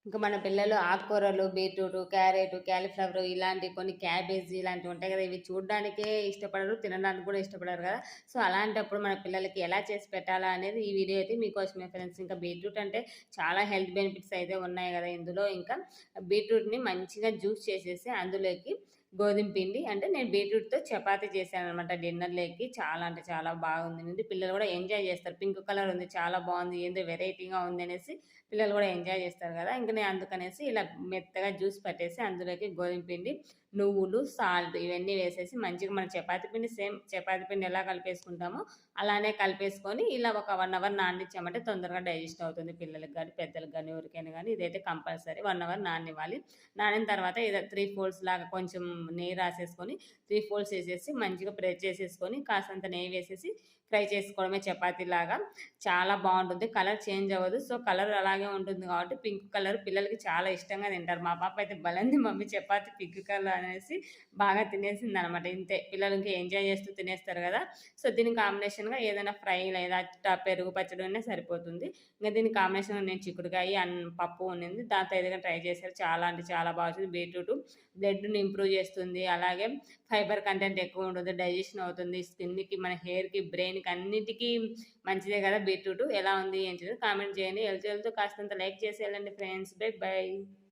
ఇంకా మన పిల్లలు ఆకుకూరలు, బీట్రూట్, క్యారెట్, కాలీఫ్లవర్ ఇలాంటి కొన్ని క్యాబేజీ ఇలాంటివి ఉంటాయి కదా! ఇవి చూడ్డానికే ఇష్టపడరు. తినడానికి కూడా ఇష్టపడరు కదా! సో, అలాంటప్పుడు మన పిల్లలకి ఎలా చేసి పెట్టాలా అనేది ఈ వీడియో అయితే మీకోసమే ఫ్రెండ్స్. ఇంకా బీట్రూట్ అంటే చాలా హెల్త్ బెనిఫిట్స్ అయితే ఉన్నాయి కదా ఇందులో. ఇంకా బీట్రూట్‌ని మంచిగా జ్యూస్ చేసేసి అందులోకి గోధుమ పిండి అంటే నేను బీట్రూట్‌తో చపాతీ చేశాననమాట డిన్నర్‌లోకి. చాలా అంటే చాలా బాగుంది. పిల్లలు కూడా ఎంజాయ్ చేస్తారు. పింక్ కలర్ ఉంది చాలా బాగుంది. ఏందో వెరైటీగా ఉంది అనేసి పిల్లలు కూడా ఎంజాయ్ చేస్తారు కదా! ఇంక నేను అందుకనేసి ఇలా మెత్తగా జ్యూస్ పట్టేసి అందులోకి గోధుమ పిండి, నువ్వులు, సాల్ట్ ఇవన్నీ వేసేసి మంచిగా మన చపాతీ పిండి సేమ్ చపాతీ పిండి ఎలా కలిపేసుకుంటామో అలానే కలిపేసుకొని ఇలా ఒక 1 అవర్ నాననిచ్చామంటే తొందరగా డైజెస్ట్ అవుతుంది పిల్లలకి గానీ, పెద్దలకి గానీ, ఎవరికైనా గానీ ఇదైతే కంపల్సరీ 1 అవర్ నాననివ్వాలి. నానిన తర్వాత ఇలా 3 ఫోల్డ్స్ లాగా కొంచెం నెయ్యి రాసేసుకొని 3 ఫోల్డ్స్ ఏసేసి మంచిగా ప్రెస్ చేసేసుకొని కాస్తంత నెయ్యి వేసేసి ఫ్రై చేసుకోవడమే చపాతీలాగా. చాలా బావుంటుంది. కలర్ చేంజ్ అవ్వదు. సో, కలర్ అలాగే ఉంటుంది కాబట్టి పింక్ కలర్ పిల్లలకి చాలా ఇష్టంగా తింటారు. మా పాప అయితే భలే మమ్మీ చపాతీ పింక్ కలర్ అనేసి బాగా తినేసిందనమాట. ఇంతే పిల్లలు ఇంకా ఎంజాయ్ చేస్తూ తినేస్తారు కదా! సో, దీనికి కాంబినేషన్‌గా ఏదైనా ఫ్రై లేదా పెరుగు పచ్చడి ఉన్నా సరిపోతుంది. ఇంక దీనికి కాంబినేషన్‌గా నేను చిక్కుడుకాయ, పప్పు ఉండింది. దాంతో ఏదైనా ట్రై చేశారు. చాలా అంటే చాలా బా వచ్చింది. బీట్రూటు బ్లడ్‌ని ఇంప్రూవ్ చేస్తుంది. అలాగే ఫైబర్ కంటెంట్ ఎక్కువ ఉంటుంది. డైజెషన్ అవుతుంది. స్కిన్‌కి, మన హెయిర్‌కి, బ్రెయిన్‌కి అన్నిటికి మంచిదే కదా బీట్రూట్. ఎలా ఉంది ఏంటిది కామెంట్ చేయండి. వెళ్తూ వెళ్తూ కాస్తంత లైక్ చేసి వెళ్ళండి ఫ్రెండ్స్. By by.